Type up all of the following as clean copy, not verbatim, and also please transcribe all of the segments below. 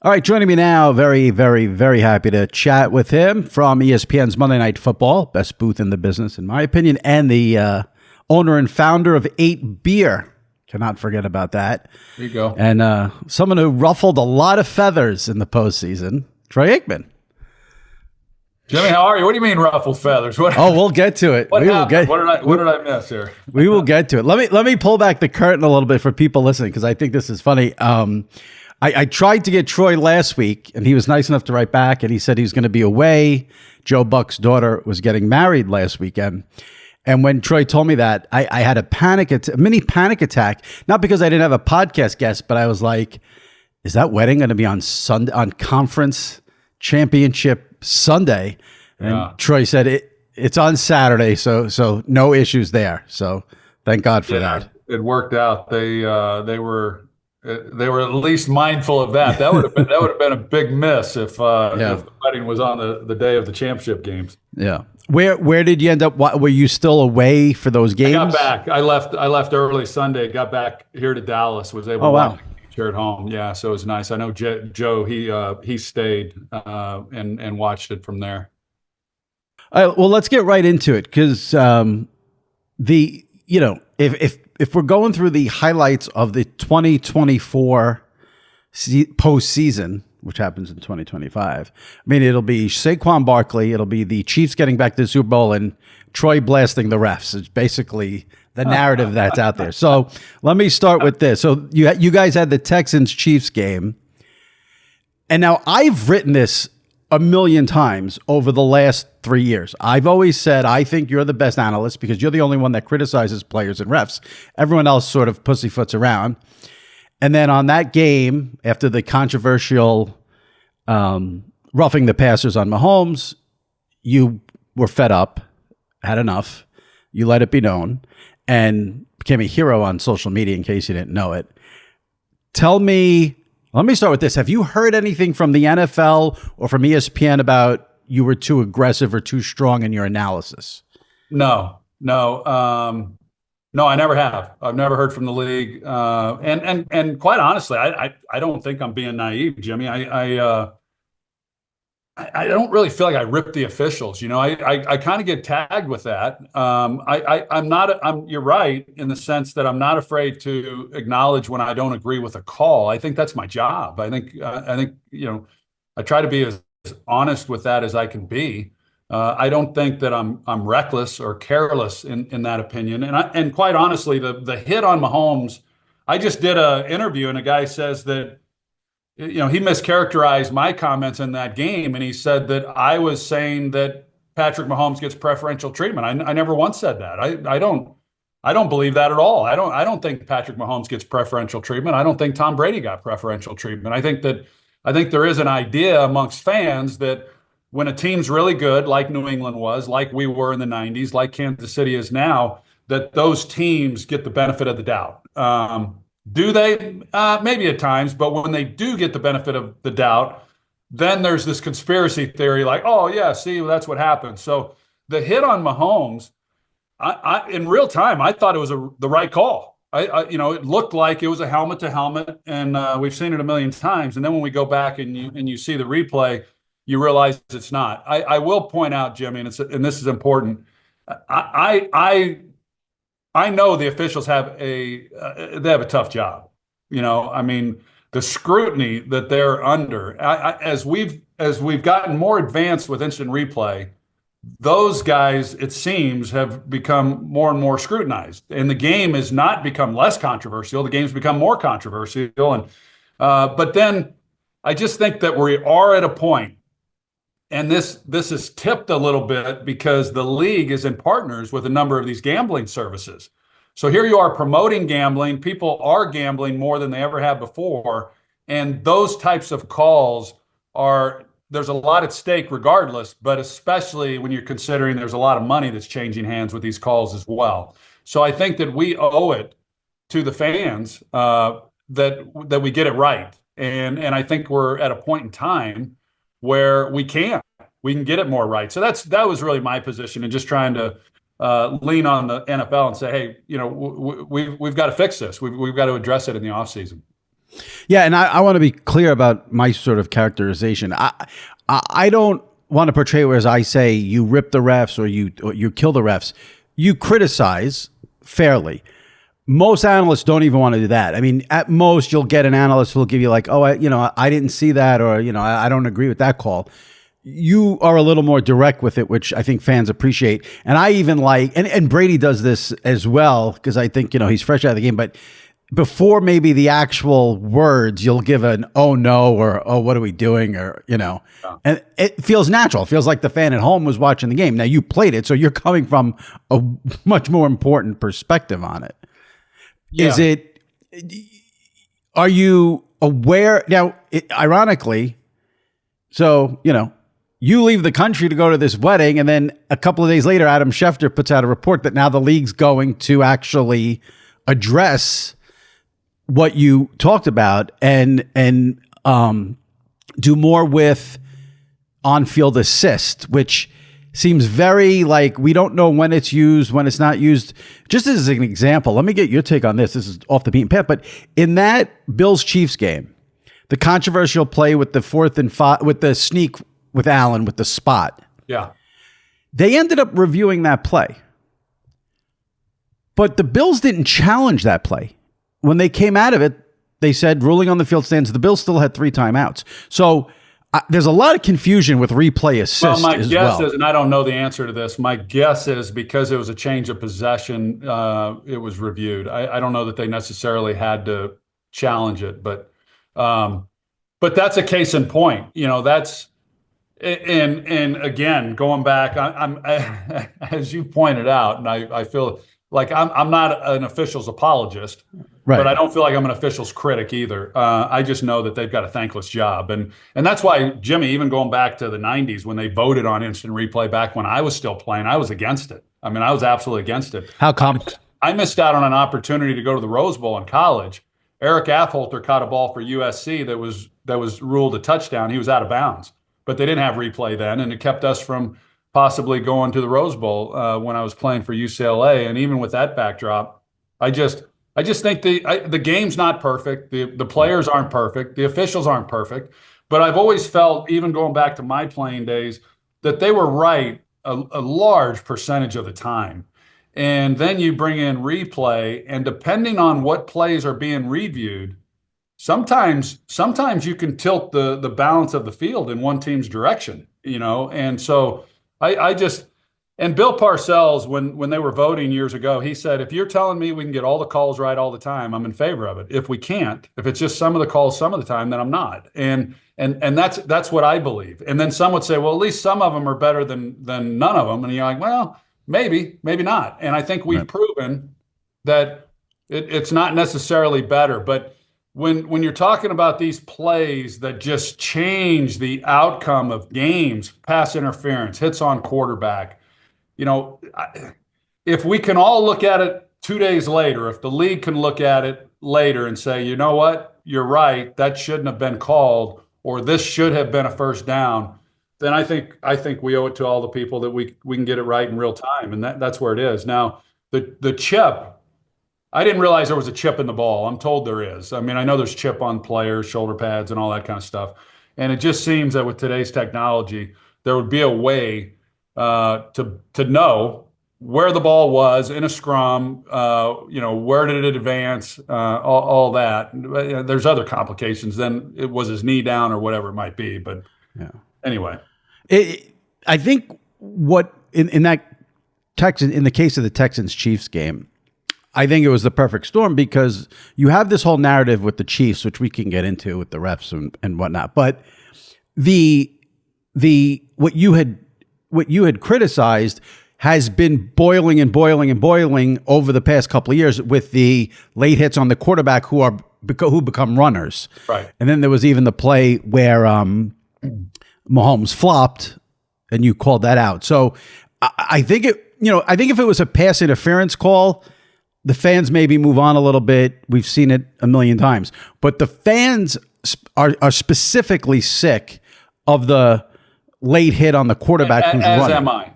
All right, joining me now, very, very, very happy to chat with him from ESPN's Monday Night Football, best booth in the business, in my opinion, and the owner and founder of 8 Beer. Cannot forget about that. There you go. And someone who ruffled a lot of feathers in the postseason, Troy Aikman. Jimmy, how are you? What do you mean ruffled feathers? We'll get to it. What did I miss here? We will get to it. Let me pull back the curtain a little bit for people listening because I think this is funny. I tried to get Troy last week, and he was nice enough to write back, and he said he was going to be away. Joe Buck's daughter was getting married last weekend. And when Troy told me that, I had a mini panic attack, not because I didn't have a podcast guest, but I was like, is that wedding going to be on Sunday, on Conference Championship Sunday? And Yeah. Troy said it's on Saturday, so no issues there. So thank God for that. It worked out. They were at least mindful of that. That would have been a big miss if the wedding was on the day of the championship games. Yeah. Where did you end up? Were you still away for those games? I got back. I left early Sunday. Got back here to Dallas. Was able to watch here at home. Yeah, so it was nice. I know Joe. He stayed and watched it from there. All right, well, let's get right into it because if we're going through the highlights of the 2024 postseason, which happens in 2025, I mean, it'll be Saquon Barkley, it'll be the Chiefs getting back to the Super Bowl, and Troy blasting the refs. It's basically the narrative that's out there. So let me start with this. So you guys had the Texans-Chiefs game, and now I've written this a million times over the last 3 years. I've always said, I think you're the best analyst because you're the only one that criticizes players and refs. Everyone else sort of pussyfoots around. And then on that game, after the controversial roughing the passers on Mahomes, you were fed up, had enough. You let it be known and became a hero on social media in case you didn't know it. Let me start with this. Have you heard anything from the NFL or from ESPN about you were too aggressive or too strong in your analysis? No, I never have. I've never heard from the league, and quite honestly, I don't think I'm being naive, Jimmy. I don't really feel like I ripped the officials. You know, I kind of get tagged with that. I'm not. You're right in the sense that I'm not afraid to acknowledge when I don't agree with a call. I think that's my job. I think I try to be as honest with that as I can be. I don't think that I'm reckless or careless in that opinion. And quite honestly, the hit on Mahomes, I just did an interview and a guy says that, he mischaracterized my comments in that game. And he said that I was saying that Patrick Mahomes gets preferential treatment. I never once said that. I don't believe that at all. I don't think Patrick Mahomes gets preferential treatment. I don't think Tom Brady got preferential treatment. I think there is an idea amongst fans that when a team's really good, like New England was, like we were in the 90s, like Kansas City is now, that those teams get the benefit of the doubt. Do they? Maybe at times, but when they do get the benefit of the doubt, then there's this conspiracy theory like, oh, yeah, see, that's what happened. So the hit on Mahomes, I in real time, I thought it was the right call. It looked like it was a helmet to helmet, and we've seen it a million times. And then when we go back and you see the replay, you realize it's not. I will point out, Jimmy, and this is important. I know the officials have they have a tough job. I mean, the scrutiny that they're under. As we've gotten more advanced with instant replay, those guys, it seems, have become more and more scrutinized, and the game has not become less controversial. The game's become more controversial, and but then I just think that we are at a point. And this is tipped a little bit because the league is in partners with a number of these gambling services. So here you are promoting gambling. People are gambling more than they ever have before. And those types of calls there's a lot at stake regardless, but especially when you're considering there's a lot of money that's changing hands with these calls as well. So I think that we owe it to the fans that we get it right. And I think we're at a point in time where we can get it more right. So that was really my position, and just trying to lean on the NFL and say, hey, we've got to fix this. We've got to address it in the offseason. Yeah, and I want to be clear about my sort of characterization. I don't want to portray whereas I say you rip the refs or you kill the refs. You criticize fairly. Most analysts don't even want to do that. I mean, at most you'll get an analyst who will give you like, oh, I didn't see that, or I don't agree with that call. You are a little more direct with it, which I think fans appreciate. And I even like, and Brady does this as well because I think he's fresh out of the game, but before maybe the actual words, you'll give an "oh no" or "oh what are we doing" or and it feels natural. It feels like the fan at home was watching the game. Now you played it, so you're coming from a much more important perspective on it. Yeah. Are you aware now? Ironically, so you leave the country to go to this wedding, and then a couple of days later, Adam Schefter puts out a report that now the league's going to actually address what you talked about and do more with on-field assist, which seems very like we don't know when it's used, when it's not used. Just as an example, let me get your take on this. This is off the beaten path, but in that Bills-Chiefs game, the controversial play with the 4th and 5, with the sneak with Allen with the spot. Yeah. They ended up reviewing that play. But the Bills didn't challenge that play. When they came out of it, they said ruling on the field stands. The Bills still had 3 timeouts. So there's a lot of confusion with replay assist. Well, my guess is, and I don't know the answer to this, my guess is because it was a change of possession, it was reviewed. I don't know that they necessarily had to challenge it, but that's a case in point. That's and again, going back, I'm as you pointed out, and I feel like I'm not an official's apologist. Right. But I don't feel like I'm an official's critic either. I just know that they've got a thankless job. And that's why, Jimmy, even going back to the 90s when they voted on instant replay back when I was still playing, I was against it. I mean, I was absolutely against it. How come? I missed out on an opportunity to go to the Rose Bowl in college. Eric Affolter caught a ball for USC that was ruled a touchdown. He was out of bounds. But they didn't have replay then, and it kept us from possibly going to the Rose Bowl when I was playing for UCLA. And even with that backdrop, I just think the game's not perfect. The players aren't perfect. The officials aren't perfect. But I've always felt, even going back to my playing days, that they were right a large percentage of the time. And then you bring in replay, and depending on what plays are being reviewed, sometimes you can tilt the balance of the field in one team's direction, And so and Bill Parcells, when they were voting years ago, he said, if you're telling me we can get all the calls right all the time, I'm in favor of it. If we can't, if it's just some of the calls some of the time, then I'm not. And that's what I believe. And then some would say, well, at least some of them are better than none of them. And you're like, well, maybe not. And I think we've proven that it's not necessarily better. But when you're talking about these plays that just change the outcome of games, pass interference, hits on quarterback, if we can all look at it 2 days later, if the league can look at it later and say, you know what, you're right, that shouldn't have been called, or this should have been a first down, then I think we owe it to all the people that we can get it right in real time, and that's where it is. Now, the chip, I didn't realize there was a chip in the ball. I'm told there is. I mean, I know there's chip on players, shoulder pads, and all that kind of stuff, and it just seems that with today's technology, there would be a way to know where the ball was in a scrum, where did it advance, all that. There's other complications than it was his knee down or whatever it might be. But anyway, I think what in that in the case of the Texans-Chiefs game, I think it was the perfect storm because you have this whole narrative with the Chiefs, which we can get into with the refs and whatnot. But what you had criticized has been boiling and boiling and boiling over the past couple of years with the late hits on the quarterback who become runners. Right. And then there was even the play where Mahomes flopped and you called that out. So I think if it was a pass interference call, the fans maybe move on a little bit. We've seen it a million times, but the fans are specifically sick of the late hit on the quarterback as am I.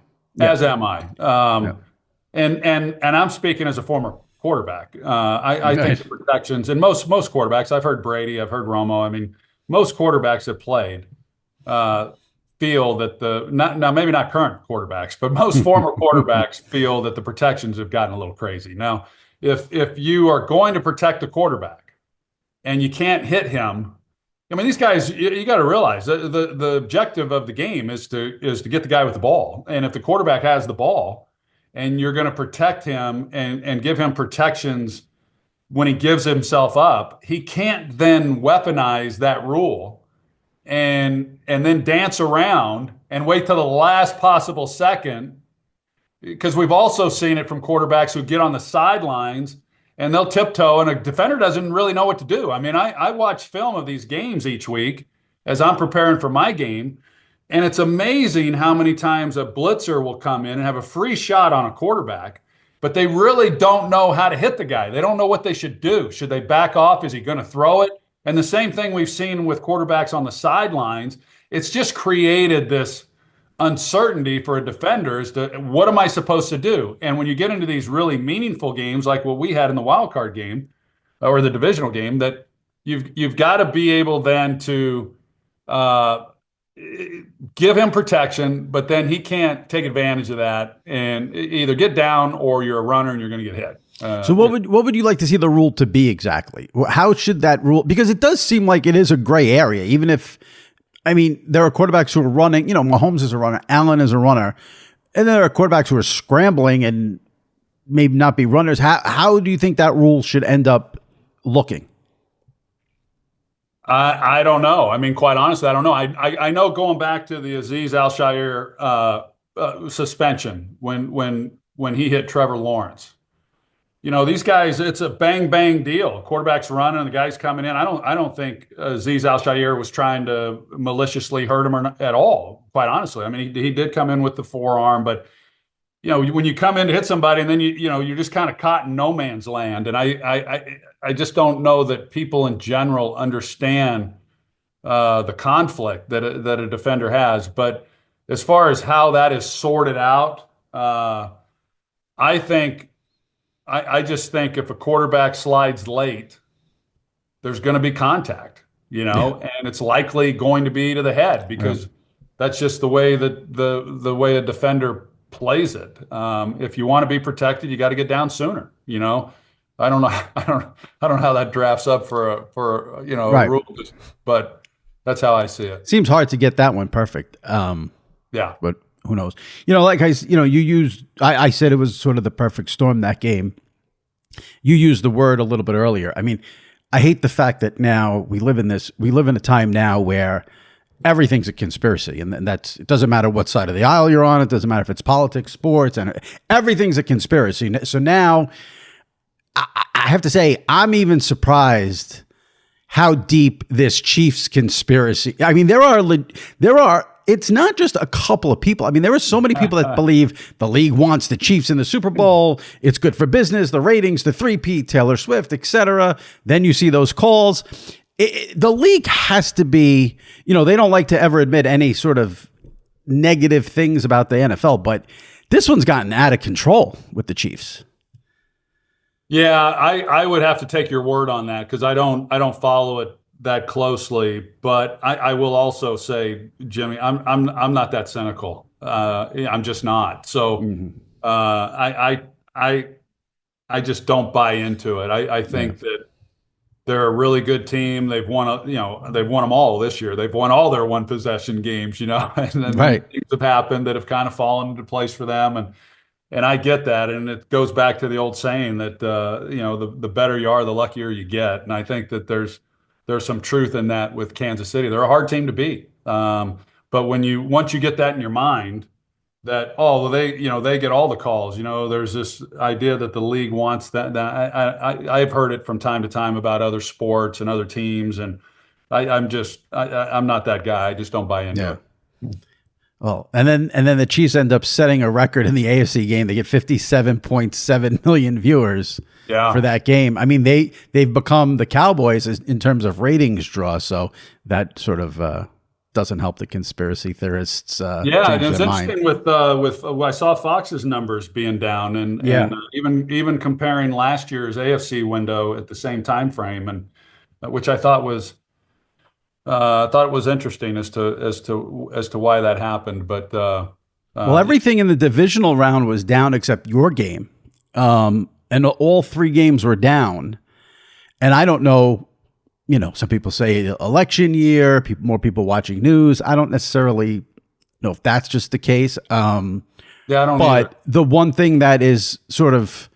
And I'm speaking as a former quarterback. I think the protections, and most quarterbacks, I've heard Brady, I've heard Romo. I mean, most quarterbacks that played feel that now maybe not current quarterbacks, but most former quarterbacks feel that the protections have gotten a little crazy. Now, if you are going to protect a quarterback and you can't hit him, I mean, these guys, you got to realize the objective of the game is to get the guy with the ball. And if the quarterback has the ball and you're going to protect him and give him protections when he gives himself up, he can't then weaponize that rule and then dance around and wait till the last possible second. Because we've also seen it from quarterbacks who get on the sidelines and they'll tiptoe, and a defender doesn't really know what to do. I mean, I watch film of these games each week as I'm preparing for my game, and it's amazing how many times a blitzer will come in and have a free shot on a quarterback, but they really don't know how to hit the guy. They don't know what they should do. Should they back off? Is he going to throw it? And the same thing we've seen with quarterbacks on the sidelines. It's just created this uncertainty for a defender as to what am I supposed to do? And when you get into these really meaningful games like what we had in the wild card game or the divisional game, that you've got to be able then to give him protection, but then he can't take advantage of that and either get down or you're a runner and you're going to get hit. So what would you like to see the rule to be exactly? How should that rule? Because it does seem like it is a gray area, even if, I mean, there are quarterbacks who are running, Mahomes is a runner, Allen is a runner, and there are quarterbacks who are scrambling and maybe not be runners. How do you think that rule should end up looking? I don't know. I mean, quite honestly, I don't know. I know going back to the Azeez Al-Shaair suspension when he hit Trevor Lawrence. These guys, it's a bang bang deal. Quarterback's running, and the guy's coming in. I don't think Azeez Al-Shaair was trying to maliciously hurt him at all. Quite honestly, I mean, he did come in with the forearm, but when you come in to hit somebody, and then you're just kind of caught in no man's land. And I just don't know that people in general understand the conflict that a defender has. But as far as how that is sorted out, I just think if a quarterback slides late, there's going to be contact, and it's likely going to be to the head because that's just the way that the way a defender plays it. If you want to be protected, you got to get down sooner. I don't know. I don't know how that drafts up for a rule, but that's how I see it. Seems hard to get that one perfect. Yeah, but who knows? I said it was sort of the perfect storm that game. You used the word a little bit earlier. I mean, I hate the fact that now we live in a time now where everything's a conspiracy, and it doesn't matter what side of the aisle you're on. It doesn't matter if it's politics, sports, and everything's a conspiracy. So now I have to say, I'm even surprised how deep this Chiefs conspiracy. I mean, there are. It's not just a couple of people. I mean, there are so many people that believe the league wants the Chiefs in the Super Bowl. It's good for business, the ratings, the three-peat, Taylor Swift, etc. Then you see those calls. The league has to be, they don't like to ever admit any sort of negative things about the NFL, but this one's gotten out of control with the Chiefs. Yeah, I would have to take your word on that because I don't follow it that closely, but I will also say, Jimmy, I'm not that cynical. I'm just not. So I just don't buy into it. I think that they're a really good team. They've won them all this year. They've won all their one possession games, and then things have happened that have kind of fallen into place for them. And I get that, and it goes back to the old saying that the better you are, the luckier you get. And I think that there's some truth in that with Kansas City. They're a hard team to beat. But once you get that in your mind, that they get all the calls. There's this idea that the league wants that. I've heard it from time to time about other sports and other teams, and I'm not that guy. I just don't buy into it. Well, and then the Chiefs end up setting a record in the AFC game. They get 57.7 million viewers for that game. I mean, they've become the Cowboys in terms of ratings draw. So that sort of doesn't help the conspiracy theorists Yeah, and change it's their mind. interesting with I saw Fox's numbers being down, and Yeah. even comparing last year's AFC window at the same time frame, and which I thought it was interesting as to why that happened. But Well, everything in the divisional round was down except your game, and all three games were down. And I don't know. Some people say election year, more people watching news. I don't necessarily know if that's just the case. yeah, I don't either. But the one thing that is sort of,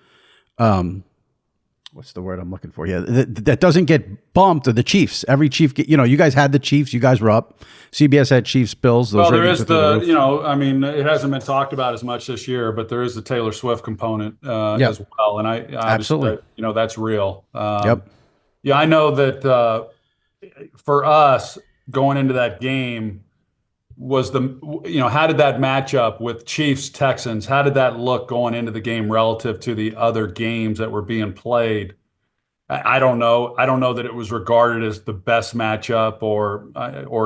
what's the word I'm looking for? Yeah, that doesn't get bumped are the Chiefs. Every Chief, you guys had the Chiefs. You guys were up. CBS had Chiefs, Bills. Those Well, there ratings is were through the roof. I mean, it hasn't been talked about as much this year, but there is the Taylor Swift component Yep. as well, and I Absolutely. that's real. Yep. Yeah, I know that for us going into that game was how did that match up with Chiefs Texans? How did that look going into the game relative to the other games that were being played? I don't know. I don't know that it was regarded as the best matchup or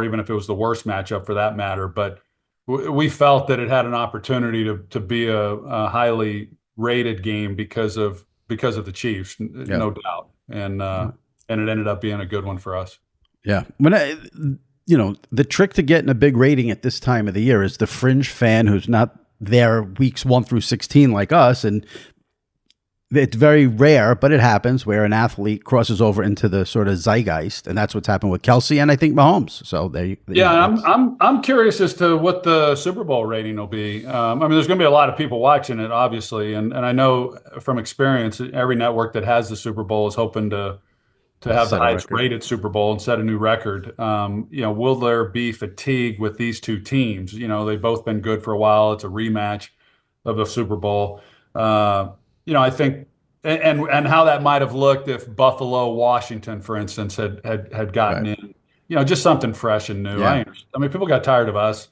even if it was the worst matchup for that matter. But we felt that it had an opportunity to be a highly rated game because of the Chiefs, no doubt. And it ended up being a good one for us. Yeah. The trick to getting a big rating at this time of the year is the fringe fan who's not there weeks 1 through 16 like us. And it's very rare, but it happens where an athlete crosses over into the sort of zeitgeist, and that's what's happened with Kelsey and I think Mahomes. So I'm curious as to what the Super Bowl rating will be. I mean, there's going to be a lot of people watching it, obviously, and I know from experience, every network that has the Super Bowl is hoping to have the highest rated Super Bowl and set a new record. Will there be fatigue with these two teams? They've both been good for a while. It's a rematch of the Super Bowl. I think, and how that might have looked if Buffalo, Washington, for instance, had gotten in. Just something fresh and new. Yeah. I mean, people got tired of us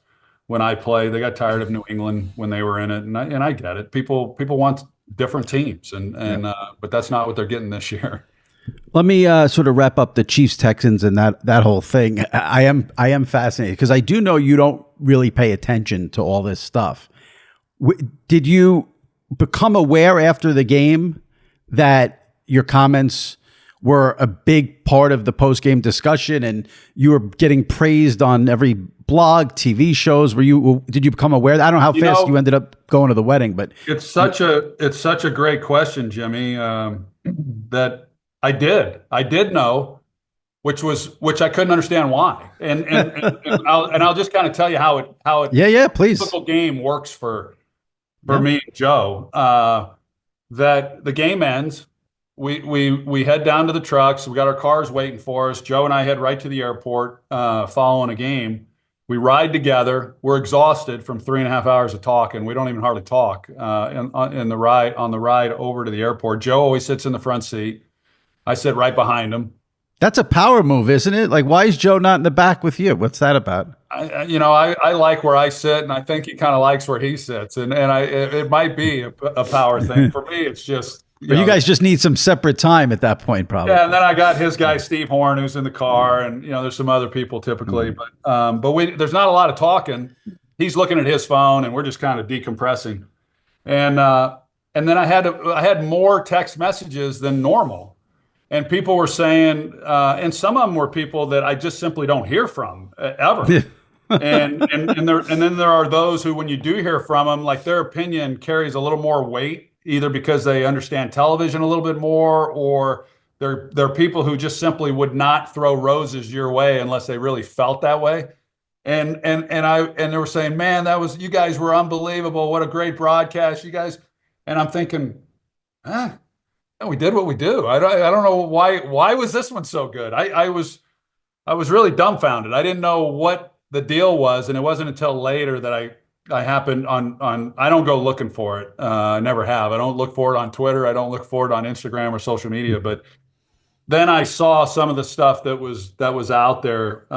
when I played. They got tired of New England when they were in it, and I get it. People want different teams, but that's not what they're getting this year. Let me sort of wrap up the Chiefs Texans and that whole thing. I am fascinated because I do know you don't really pay attention to all this stuff. Did you become aware after the game that your comments were a big part of the post-game discussion and you were getting praised on every blog, TV shows? Did you become aware? I don't know how fast you ended up going to the wedding, but it's such a great question, Jimmy, that I did know, which I couldn't understand why. And I'll just kind of tell you how it please. Typical game works for me and Joe. That the game ends, we head down to the trucks. We got our cars waiting for us. Joe and I head right to the airport following a game. We ride together. We're exhausted from 3.5 hours of talking. We don't even hardly talk on the ride over to the airport. Joe always sits in the front seat. I sit right behind him. That's a power move, isn't it? Like, why is Joe not in the back with you? What's that about? I like where I sit, and I think he kind of likes where he sits, and it might be a power thing. For me, it's just. You guys just need some separate time at that point, probably. Yeah, and then I got his guy Steve Horn, who's in the car, and there's some other people typically, but there's not a lot of talking. He's looking at his phone, and we're just kind of decompressing, and then I had more text messages than normal. And people were saying, and some of them were people that I just simply don't hear from ever. and then there are those who, when you do hear from them, like their opinion carries a little more weight, either because they understand television a little bit more, or they're people who just simply would not throw roses your way unless they really felt that way. And they were saying, man, you guys were unbelievable. What a great broadcast, you guys. And I'm thinking, we did what we do. I don't know why was this one so good. I was really dumbfounded. I didn't know what the deal was, and it wasn't until later that I happened on. I don't go looking for it. I never have. I don't look for it on Twitter. I don't look for it on Instagram or social media. But then I saw some of the stuff that was out there.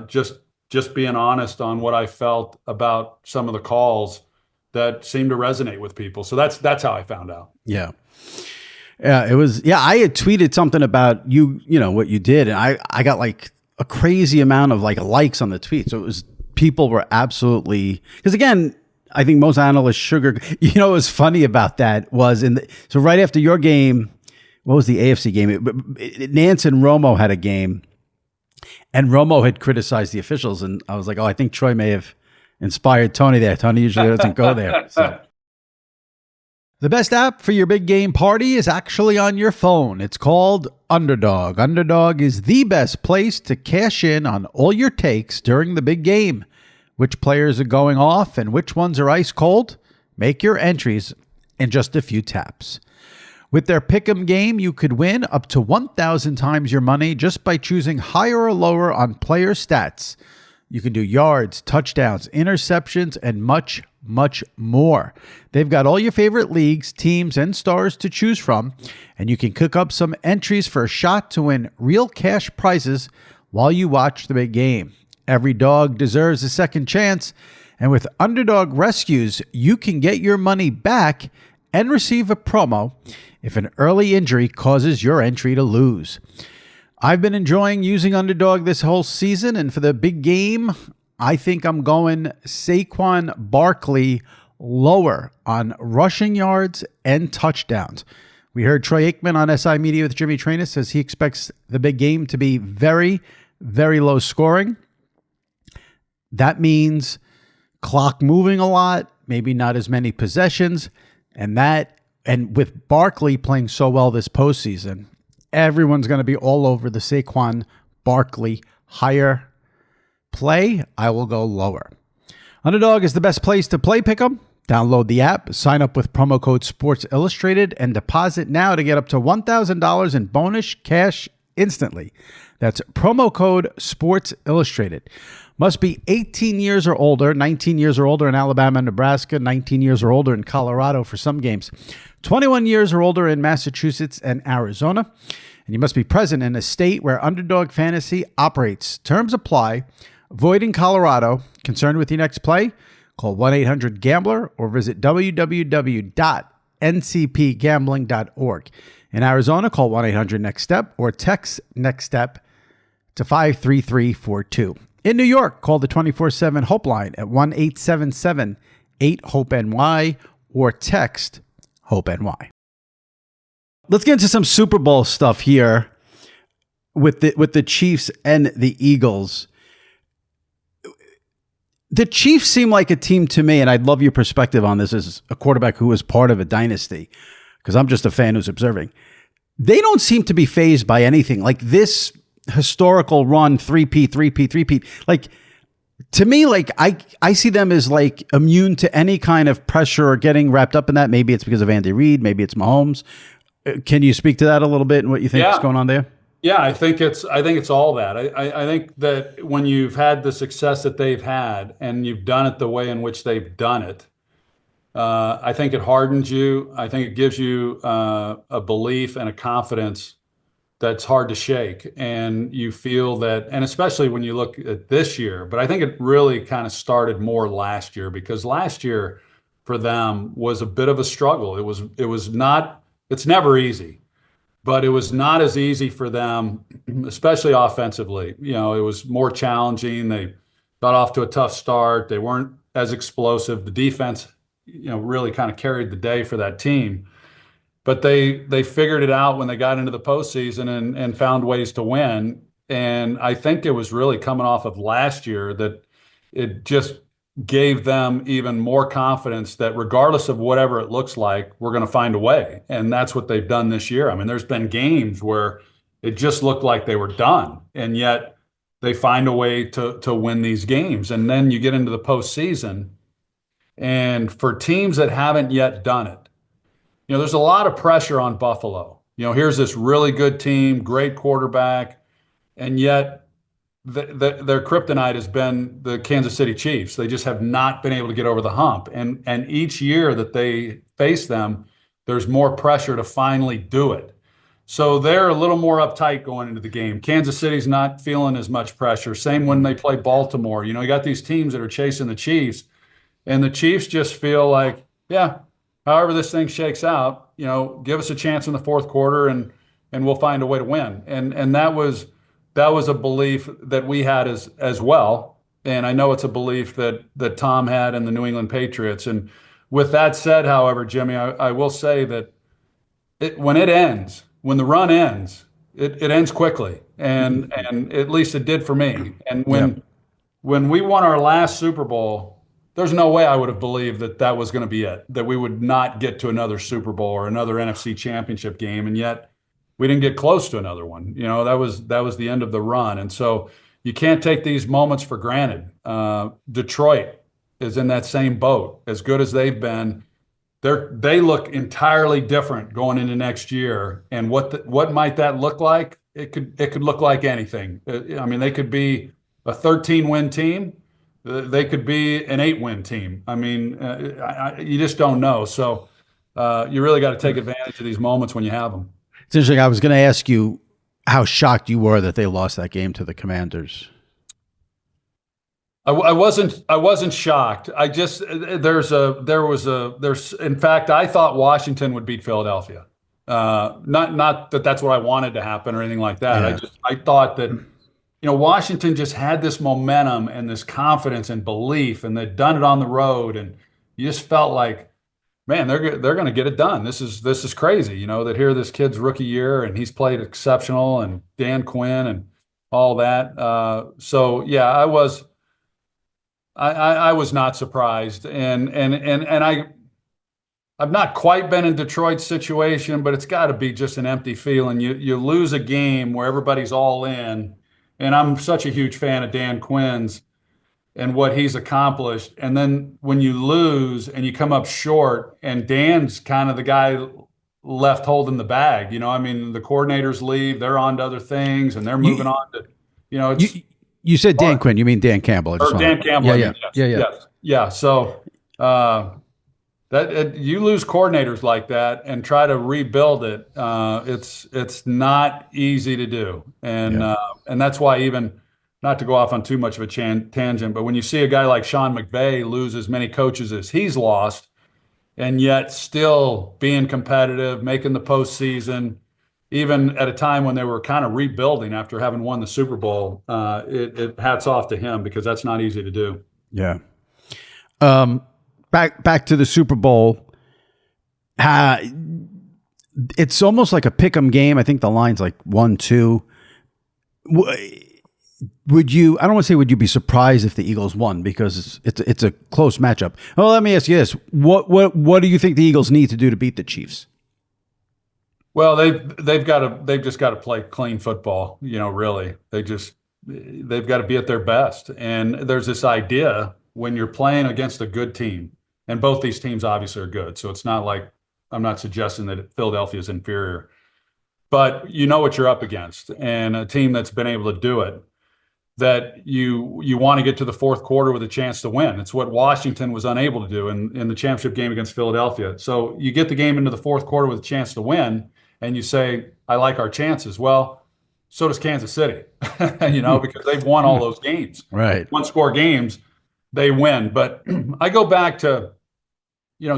Just being honest on what I felt about some of the calls that seemed to resonate with people. So that's how I found out. Yeah. Yeah, it was. Yeah, I had tweeted something about what you did, and I got like a crazy amount of like likes on the tweet. So it was, people were absolutely, because again, I think most analysts what was funny about that was so right after your game, what was the AFC game? Nance and Romo had a game, and Romo had criticized the officials, and I was like, oh, I think Troy may have inspired Tony there. Tony usually doesn't go there. So. The best app for your big game party is actually on your phone. It's called Underdog. Underdog is the best place to cash in on all your takes during the big game. Which players are going off and which ones are ice cold? Make your entries in just a few taps. With their Pick'em game, you could win up to 1,000 times your money just by choosing higher or lower on player stats. You can do yards, touchdowns, interceptions, and much, much more. They've got all your favorite leagues, teams, and stars to choose from, and you can cook up some entries for a shot to win real cash prizes while you watch the big game. Every dog deserves a second chance, and with Underdog Rescues, you can get your money back and receive a promo if an early injury causes your entry to lose. I've been enjoying using Underdog this whole season, and for the big game, I think I'm going Saquon Barkley lower on rushing yards and touchdowns. We heard Troy Aikman on SI Media with Jimmy Traina says he expects the big game to be very, very low scoring. That means clock moving a lot, maybe not as many possessions, and with Barkley playing so well this postseason, everyone's going to be all over the Saquon Barkley higher play. I will go lower. Underdog is the best place to play Pick'em. Download the app, sign up with promo code Sports Illustrated, and deposit now to get up to $1,000 in bonus cash instantly. That's promo code Sports Illustrated. Must be 18 years or older, 19 years or older in Alabama and Nebraska, 19 years or older in Colorado for some games, 21 years or older in Massachusetts and Arizona. And you must be present in a state where Underdog Fantasy operates. Terms apply. Void in Colorado. Concerned with your next play? Call 1-800-GAMBLER or visit www.ncpgambling.org. In Arizona, call 1-800-NEXT-STEP or text NEXT STEP to 53342. In New York, call the 24/7 Hope line at 1-877-8-HOPE-NY or text HOPE-NY. Let's get into some Super Bowl stuff here with the Chiefs and the Eagles. The Chiefs seem like a team to me, and I'd love your perspective on this as a quarterback who was part of a dynasty, because I'm just a fan who's observing. They don't seem to be fazed by anything. Like this historical run, three-peat. Like, to me, like I see them as like immune to any kind of pressure or getting wrapped up in that. Maybe it's because of Andy Reid. Maybe it's Mahomes. Can you speak to that a little bit and what you think is going on there? Yeah, I think it's all that. I think that when you've had the success that they've had and you've done it the way in which they've done it, I think it hardens you. I think it gives you a belief and a confidence that's hard to shake. And you feel that, and especially when you look at this year, but I think it really kind of started more last year, because last year for them was a bit of a struggle. It was not, it's never easy, but it was not as easy for them, especially offensively. You know, it was more challenging. They got off to a tough start. They weren't as explosive. The defense, really kind of carried the day for that team. But they figured it out when they got into the postseason and found ways to win. And I think it was really coming off of last year that it just gave them even more confidence that regardless of whatever it looks like, we're going to find a way. And that's what they've done this year. I mean, there's been games where it just looked like they were done, and yet they find a way to win these games. And then you get into the postseason, and for teams that haven't yet done it, there's a lot of pressure on Buffalo. Here's this really good team, great quarterback, and yet their kryptonite has been the Kansas City Chiefs. They just have not been able to get over the hump. And each year that they face them, there's more pressure to finally do it. So they're a little more uptight going into the game. Kansas City's not feeling as much pressure. Same when they play Baltimore. You got these teams that are chasing the Chiefs, and the Chiefs just feel like, yeah, however this thing shakes out, give us a chance in the fourth quarter and we'll find a way to win. And that was that was a belief that we had as well. And I know it's a belief that Tom had in the New England Patriots. And with that said, however, Jimmy, I will say that when it ends, when the run ends, it ends quickly. And at least it did for me. And Yep. when we won our last Super Bowl, there's no way I would have believed that that was going to be it, that we would not get to another Super Bowl or another NFC Championship game, and yet we didn't get close to another one. That was the end of the run, and so you can't take these moments for granted. Detroit is in that same boat. As good as they've been, they look entirely different going into next year. And what might that look like? It could look like anything. I mean, they could be a 13-win team. They could be an 8-win team. I mean, you just don't know. So you really got to take advantage of these moments when you have them. It's interesting. I was going to ask you how shocked you were that they lost that game to the Commanders. I wasn't shocked. In fact, I thought Washington would beat Philadelphia. Not that that's what I wanted to happen or anything like that. Yeah. I thought that, Washington just had this momentum and this confidence and belief, and they'd done it on the road, and you just felt like, man, they're going to get it done. This is crazy, that here this kid's rookie year and he's played exceptional, and Dan Quinn and all that. So yeah, I was not surprised, and I've not quite been in Detroit's situation, but it's got to be just an empty feeling. You lose a game where everybody's all in, and I'm such a huge fan of Dan Quinn's and what he's accomplished. And then when you lose and you come up short, and Dan's kind of the guy left holding the bag, I mean, the coordinators leave, they're on to other things, and they're moving on to, it's. You said Dan Quinn. You mean Dan Campbell? Or Dan Campbell. Yeah. Yes. Yeah. So you lose coordinators like that and try to rebuild it. It's not easy to do, and that's why, even not to go off on too much of a tangent, but when you see a guy like Sean McVay lose as many coaches as he's lost, and yet still being competitive, making the postseason, even at a time when they were kind of rebuilding after having won the Super Bowl, it hats off to him, because that's not easy to do. Yeah. Back to the Super Bowl. It's almost like a pick'em game. I think the line's like 1-2. Would you? I don't want to say would you be surprised if the Eagles won, because it's a close matchup. Well, let me ask you this: what do you think the Eagles need to do to beat the Chiefs? Well, they've just got to play clean football. Really, they've got to be at their best. And there's this idea when you're playing against a good team, and both these teams obviously are good. So it's not like, I'm not suggesting that Philadelphia is inferior, but you know what you're up against, and a team that's been able to do it, that you want to get to the fourth quarter with a chance to win. It's what Washington was unable to do in the championship game against Philadelphia. So you get the game into the fourth quarter with a chance to win, and you say, I like our chances. Well, so does Kansas City, because they've won all those games. Right. One-score games, they win. But I go back to,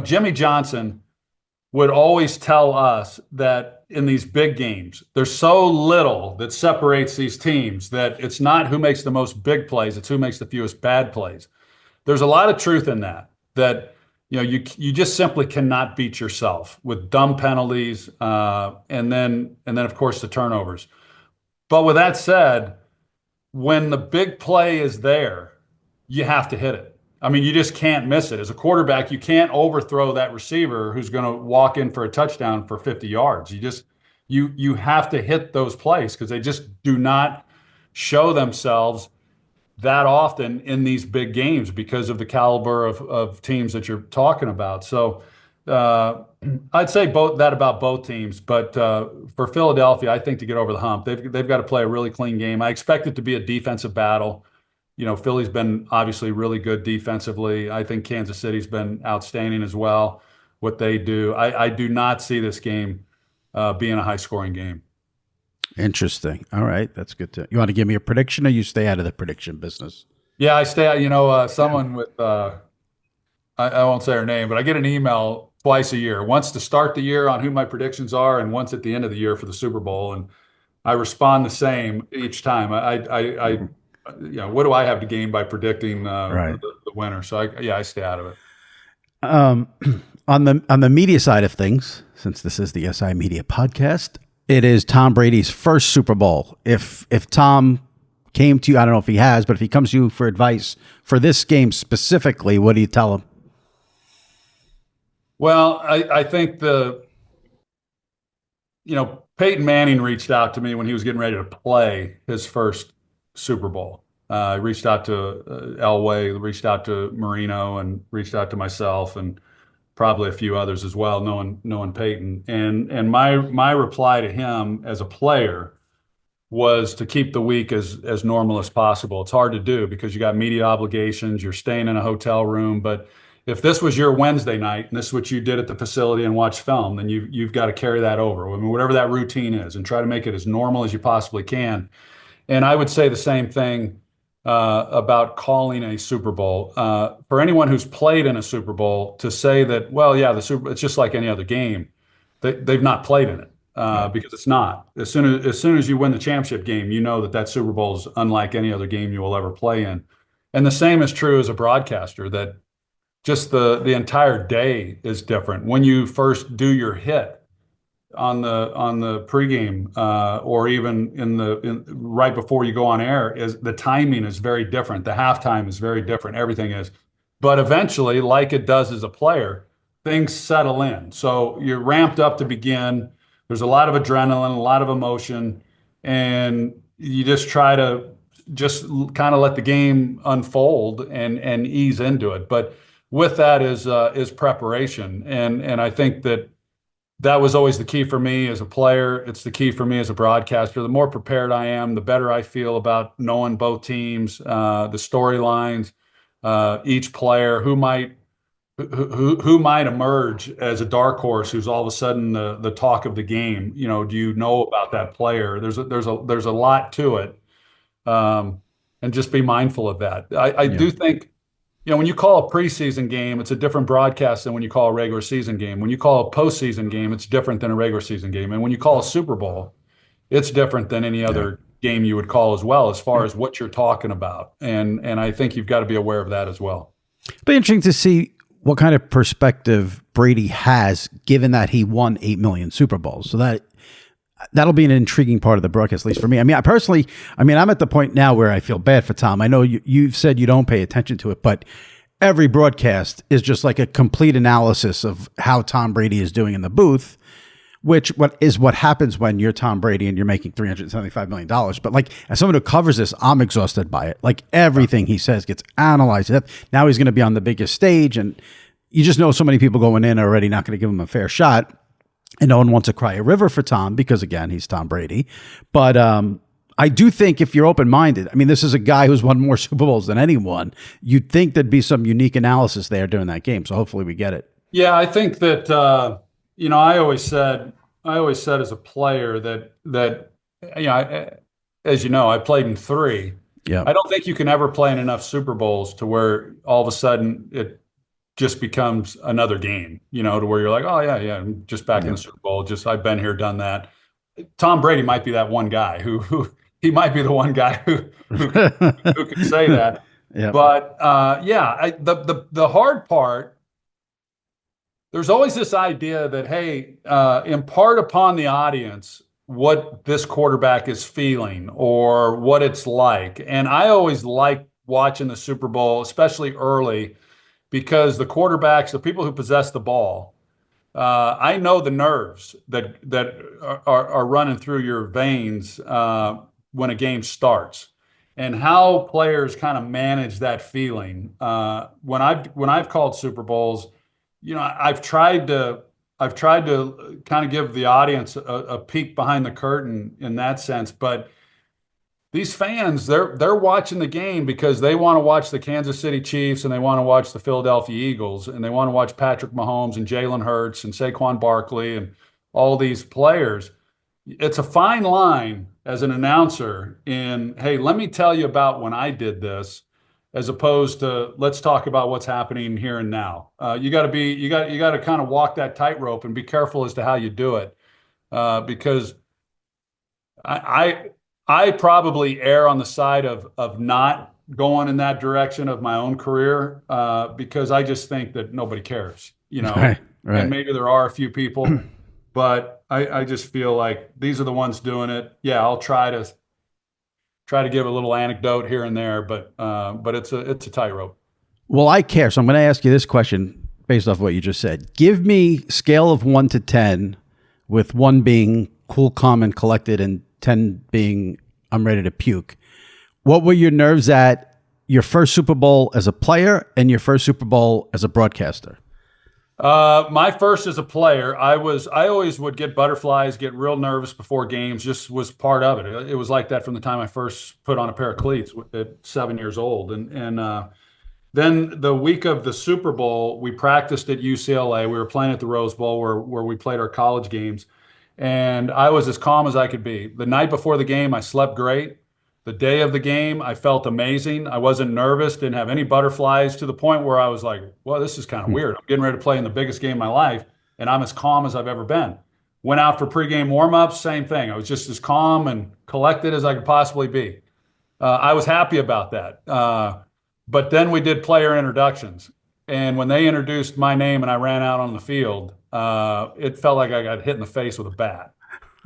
Jimmy Johnson would always tell us that in these big games, there's so little that separates these teams, that it's not who makes the most big plays, it's who makes the fewest bad plays. There's a lot of truth in that you just simply cannot beat yourself with dumb penalties, and then of course the turnovers. But with that said, when the big play is there, you have to hit it. I mean, you just can't miss it. As a quarterback, you can't overthrow that receiver who's going to walk in for a touchdown for 50 yards. You have to hit those plays, because they just do not show themselves that often in these big games because of the caliber of teams that you're talking about. So I'd say that about both teams. But for Philadelphia, I think to get over the hump, they've got to play a really clean game. I expect it to be a defensive battle. Philly's been obviously really good defensively. I think Kansas City's been outstanding as well, what they do. I do not see this game being a high-scoring game. Interesting. All right. That's good. You want to give me a prediction, or you stay out of the prediction business? Yeah, I stay out. Someone with, I won't say her name, but I get an email twice a year, once to start the year on who my predictions are, and once at the end of the year for the Super Bowl. And I respond the same each time. Mhm. What do I have to gain by predicting Right. the winner? So I stay out of it. Um, on the media side of things, since this is the SI Media podcast, it is Tom Brady's first Super Bowl. If Tom came to you, I don't know if he has, but if he comes to you for advice for this game specifically, what do you tell him? Well, I think Peyton Manning reached out to me when he was getting ready to play his first Super Bowl. He reached out to Elway, reached out to Marino, and reached out to myself, and probably a few others as well, knowing Peyton. And my reply to him as a player was to keep the week as normal as possible. It's hard to do because you got media obligations, you're staying in a hotel room, but if this was your Wednesday night and this is what you did at the facility and watch film, then you've got to carry that over. I mean, whatever that routine is, and try to make it as normal as you possibly can. And I would say the same thing about calling a Super Bowl. For anyone who's played in a Super Bowl, to say that, well, yeah, it's just like any other game. They've not played in it Right. because it's not. As soon as you win the championship game, you know that Super Bowl is unlike any other game you will ever play in. And the same is true as a broadcaster. That just the entire day is different. When you first do your hit on the pregame or even right before you go on air, is the timing is very different. The halftime is very different. Everything is, but eventually, like it does as a player, things settle in. So you're ramped up to begin. There's a lot of adrenaline, a lot of emotion, and you just try to just kind of let the game unfold and ease into it. But with that is preparation, and I think that was always the key for me as a player. It's the key for me as a broadcaster. The more prepared I am, the better I feel about knowing both teams, the storylines, each player who might emerge as a dark horse, who's all of a sudden the talk of the game. Do you know about that player? There's a lot to it, and just be mindful of that. I Yeah. do think when you call a preseason game, it's a different broadcast than when you call a regular season game. When you call a postseason game, it's different than a regular season game. And when you call a Super Bowl, it's different than any Yeah. other game you would call as well, as far as what you're talking about. And I think you've got to be aware of that as well. It'll be interesting to see what kind of perspective Brady has, given that he won 8 million Super Bowls. So that'll be an intriguing part of the broadcast, at least for me. I mean, I'm at the point now where I feel bad for Tom. I know you've said you don't pay attention to it, but every broadcast is just like a complete analysis of how Tom Brady is doing in the booth, what happens when you're Tom Brady and you're making $375 million. But like, as someone who covers this, I'm exhausted by it. Like, everything he says gets analyzed. Now he's going to be on the biggest stage, and you just know so many people going in are already not going to give him a fair shot. And no one wants to cry a river for Tom because, again, he's Tom Brady. But I do think if you're open-minded, I mean, this is a guy who's won more Super Bowls than anyone. You'd think there'd be some unique analysis there during that game. So hopefully we get it. Yeah, I think that I always said as a player that as you know, I played in three. Yeah. I don't think you can ever play in enough Super Bowls to where all of a sudden it just becomes another game, to where you're like, oh yeah, yeah, I'm just back in Yeah. the Super Bowl. Just I've been here, done that. Tom Brady might be that one guy who he might be the one guy who can say that. Yeah. But yeah, the hard part, there's always this idea that, hey, impart upon the audience what this quarterback is feeling or what it's like. And I always like watching the Super Bowl, especially early, because the quarterbacks, the people who possess the ball, I know the nerves that are running through your veins when a game starts, and how players kind of manage that feeling. When I've called Super Bowls, I've tried to kind of give the audience a peek behind the curtain in that sense, but these fans, they're watching the game because they want to watch the Kansas City Chiefs and they want to watch the Philadelphia Eagles and they want to watch Patrick Mahomes and Jalen Hurts and Saquon Barkley and all these players. It's a fine line as an announcer in, hey, let me tell you about when I did this, as opposed to let's talk about what's happening here and now. You got to kind of walk that tightrope and be careful as to how you do it, because I I probably err on the side of not going in that direction of my own career because I just think that nobody cares, Right, and right. maybe there are a few people, but I just feel like these are the ones doing it. Yeah, I'll try to give a little anecdote here and there, but it's a tightrope. Well, I care. So I'm going to ask you this question based off what you just said. Give me scale of 1 to 10, with 1 being cool, calm, and collected, and 10 being I'm ready to puke. What were your nerves at your first Super Bowl as a player and your first Super Bowl as a broadcaster? My first as a player, I always would get butterflies, get real nervous before games. Just was part of it. It was like that from the time I first put on a pair of cleats at 7 years old, and then the week of the Super Bowl, we practiced at UCLA. We were playing at the Rose Bowl where we played our college games. And I was as calm as I could be. The night before the game, I slept great. The day of the game, I felt amazing. I wasn't nervous, didn't have any butterflies to the point where I was like, well, this is kind of weird. I'm getting ready to play in the biggest game of my life, and I'm as calm as I've ever been. Went out for pregame warmups, same thing. I was just as calm and collected as I could possibly be. I was happy about that. But then we did player introductions. And when they introduced my name and I ran out on the field, it felt like I got hit in the face with a bat.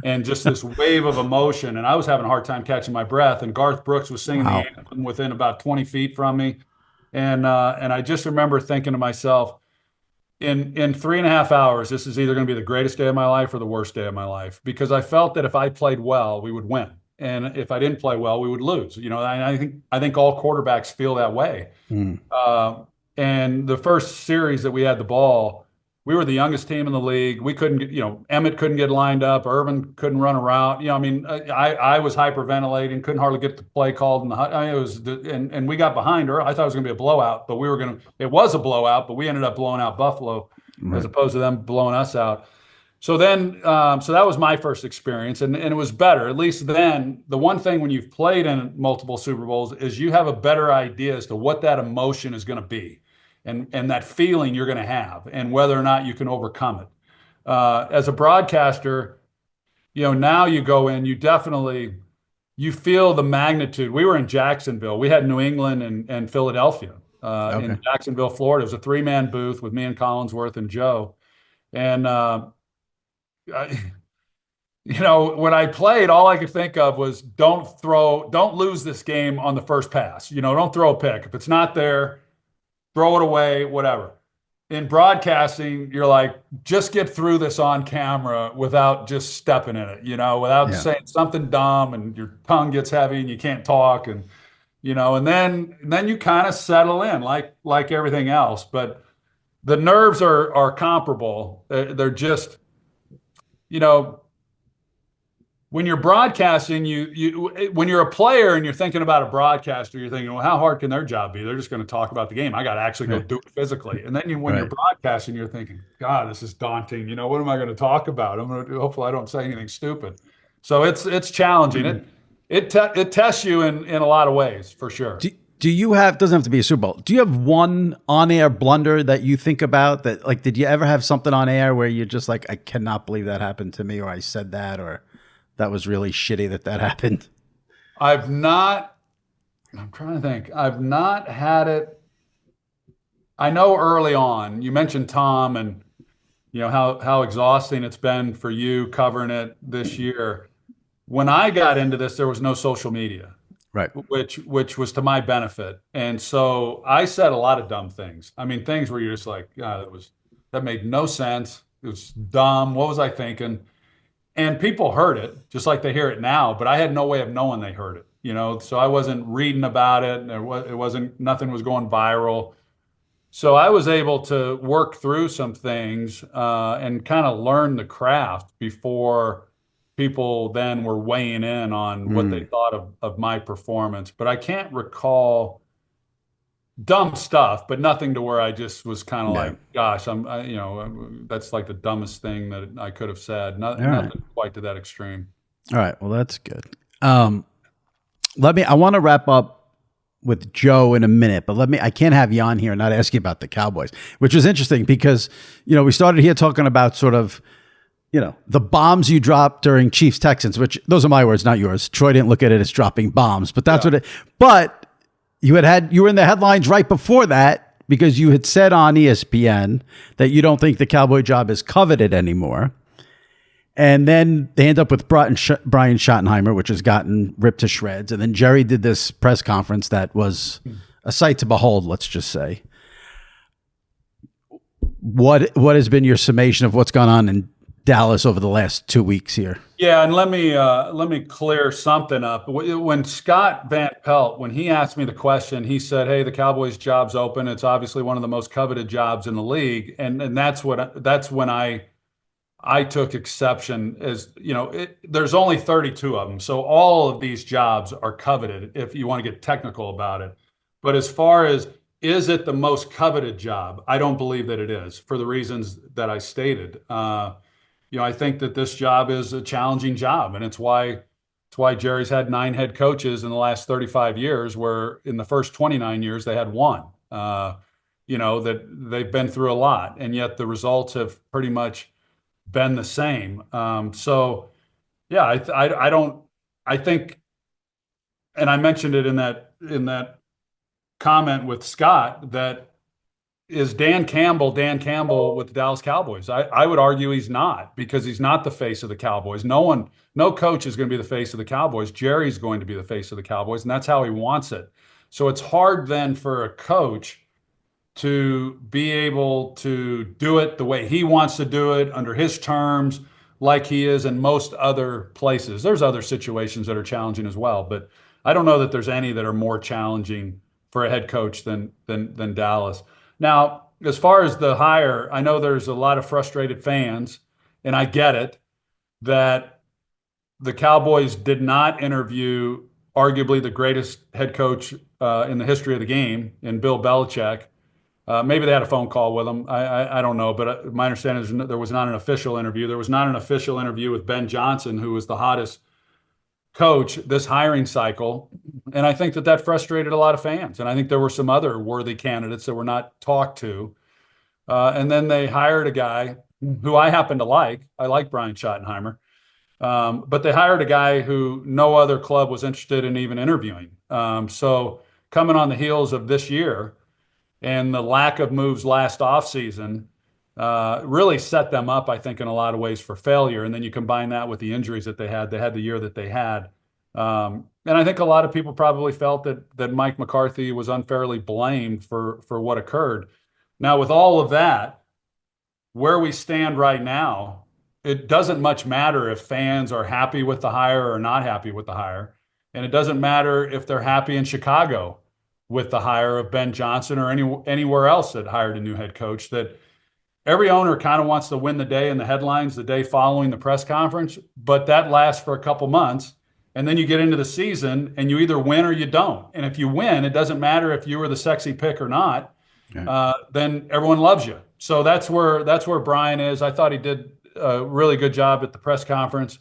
And just this wave of emotion. And I was having a hard time catching my breath. And Garth Brooks was singing the Wow. anthem within about 20 feet from me. And I just remember thinking to myself, in 3.5 hours, this is either going to be the greatest day of my life or the worst day of my life, because I felt that if I played well, we would win, and if I didn't play well, we would lose. I think all quarterbacks feel that way. Mm. Uh, and the first series that we had the ball, we were the youngest team in the league. We couldn't get, Emmett couldn't get lined up. Irvin couldn't run a route. I was hyperventilating, couldn't hardly get the play called. And we got behind her. I thought it was going to be a blowout, but it was a blowout, but we ended up blowing out Buffalo as Right. opposed to them blowing us out. So that was my first experience, and it was better. At least then, the one thing when you've played in multiple Super Bowls is you have a better idea as to what that emotion is going to be, and that feeling you're going to have, and whether or not you can overcome it. As a broadcaster, now you go in, you feel the magnitude. We were in Jacksonville. We had New England and Philadelphia Okay. in Jacksonville, Florida. It was a 3-man booth with me and Collinsworth and Joe, and I, when I played, all I could think of was don't lose this game on the first pass. Don't throw a pick. If it's not there, throw it away, whatever. In broadcasting, you're like, just get through this on camera without just stepping in it, without Yeah. saying something dumb and your tongue gets heavy and you can't talk, and then you kind of settle in like everything else. But the nerves are comparable. They're just, you know, when you're broadcasting, when you're a player and you're thinking about a broadcaster, you're thinking, well, how hard can their job be? They're just going to talk about the game. I got to actually go Right. do it physically. And then when you're Right. broadcasting, you're thinking, God, this is daunting. What am I going to talk about? Hopefully I don't say anything stupid. So it's challenging. It tests you in a lot of ways, for sure. Do you have, doesn't have to be a Super Bowl, do you have one on-air blunder that you think about that, like, did you ever have something on air where you're just like, I cannot believe that happened to me, or I said that, or that was really shitty that happened? I've not, I'm trying to think. I've not had it. I know early on, you mentioned Tom and how exhausting it's been for you covering it this year. When I got into this, there was no social media, Right. which was to my benefit. And so I said a lot of dumb things. I mean, things where you're just like, God, that made no sense. It was dumb. What was I thinking? And people heard it just like they hear it now, but I had no way of knowing they heard it, so I wasn't reading about it. And nothing was going viral. So I was able to work through some things and kind of learn the craft before people then were weighing in on what they thought of my performance. But I can't recall dumb stuff, but nothing to where I just was kind of Yeah. like, gosh, that's like the dumbest thing that I could have said. All right. Nothing quite to that extreme. All right. Well, that's good. I want to wrap up with Joe in a minute, but I can't have you on here and not ask you about the Cowboys, which is interesting because, we started here talking about sort of, the bombs you dropped during Chiefs Texans, which those are my words, not yours. Troy didn't look at it as dropping bombs, but that's what it. But you were in the headlines right before that because you had said on ESPN that you don't think the Cowboy job is coveted anymore. And then they end up with Brian Schottenheimer, which has gotten ripped to shreds. And then Jerry did this press conference that was a sight to behold, let's just say. What has been your summation of what's gone on in Dallas over the last 2 weeks here? Yeah, and let me clear something up. When Scott Van Pelt, when he asked me the question, he said, "Hey, the Cowboys job's open. It's obviously one of the most coveted jobs in the league," and that's when I took exception. As there's only 32 of them, so all of these jobs are coveted if you want to get technical about it. But as far as is it the most coveted job, I don't believe that it is for the reasons that I stated. I think that this job is a challenging job, and it's why Jerry's had 9 head coaches in the last 35 years, where in the first 29 years they had one. That they've been through a lot, and yet the results have pretty much been the same. I think, and I mentioned it in that comment with Scott, that is Dan Campbell with the Dallas Cowboys? I would argue he's not, because he's not the face of the Cowboys. No coach is going to be the face of the Cowboys. Jerry's going to be the face of the Cowboys, and that's how he wants it. So it's hard then for a coach to be able to do it the way he wants to do it under his terms, like he is in most other places. There's other situations that are challenging as well, but I don't know that there's any that are more challenging for a head coach than Dallas. Now, as far as the hire, I know there's a lot of frustrated fans, and I get it, that the Cowboys did not interview arguably the greatest head coach in the history of the game in Bill Belichick. Maybe they had a phone call with him. I don't know, but my understanding is there was not an official interview. There was not an official interview with Ben Johnson, who was the hottest coach this hiring cycle. And I think that frustrated a lot of fans. And I think there were some other worthy candidates that were not talked to. And then they hired a guy who I happen to like. I like Brian Schottenheimer. But they hired a guy who no other club was interested in even interviewing. So coming on the heels of this year and the lack of moves last offseason, really set them up, I think, in a lot of ways for failure. And then you combine that with the injuries that they had the year that they had. And I think a lot of people probably felt that Mike McCarthy was unfairly blamed for what occurred. Now, with all of that, where we stand right now, it doesn't much matter if fans are happy with the hire or not happy with the hire. And it doesn't matter if they're happy in Chicago with the hire of Ben Johnson or anywhere else that hired a new head coach. That every owner kind of wants to win the day in the headlines the day following the press conference, but that lasts for a couple months. And then you get into the season and you either win or you don't. And if you win, it doesn't matter if you were the sexy pick or not, then everyone loves you. So that's where Brian is. I thought he did a really good job at the press conference,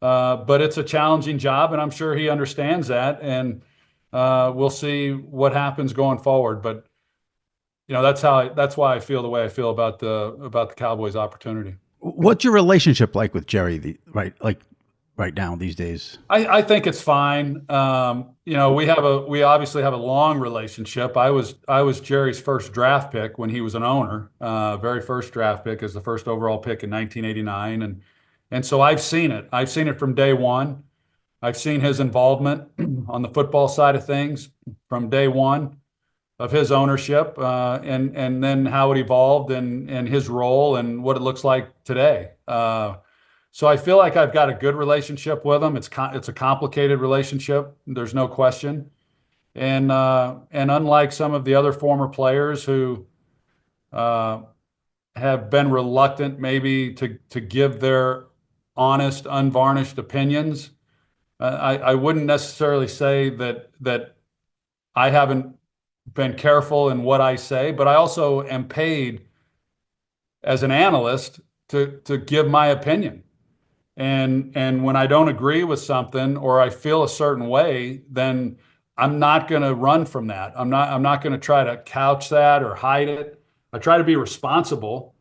but it's a challenging job, and I'm sure he understands that. And we'll see what happens going forward. But that's why I feel the way I feel about the Cowboys' opportunity. What's your relationship like with Jerry? Right now these days? I think it's fine. We obviously have a long relationship. I was Jerry's first draft pick when he was an owner. Very first draft pick as the first overall pick in 1989, and so I've seen it. I've seen it from day one. I've seen his involvement on the football side of things from day one of his ownership, and then how it evolved and his role and what it looks like today. So I feel like I've got a good relationship with him. It's a complicated relationship. There's no question. And unlike some of the other former players who have been reluctant maybe to give their honest, unvarnished opinions, I wouldn't necessarily say that I haven't been careful in what I say, but I also am paid as an analyst to give my opinion. And when I don't agree with something or I feel a certain way, then I'm not going to run from that. I'm not going to try to couch that or hide it. I try to be responsible.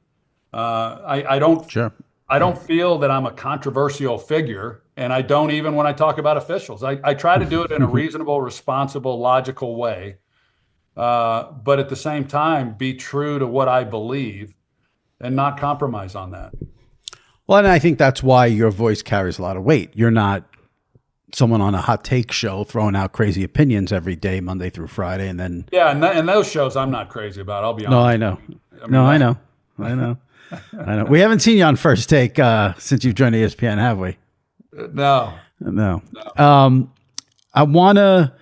I don't. Sure. I don't feel that I'm a controversial figure, and I don't even when I talk about officials. I try to do it in a reasonable, responsible, logical way, but at the same time, be true to what I believe and not compromise on that. Well, and I think that's why your voice carries a lot of weight. You're not someone on a hot take show throwing out crazy opinions every day, Monday through Friday, and then Yeah, and those shows I'm not crazy about. I'll be honest. no, I know, I know. I know. We haven't seen you on First Take since you've joined ESPN, have we? No. I wanna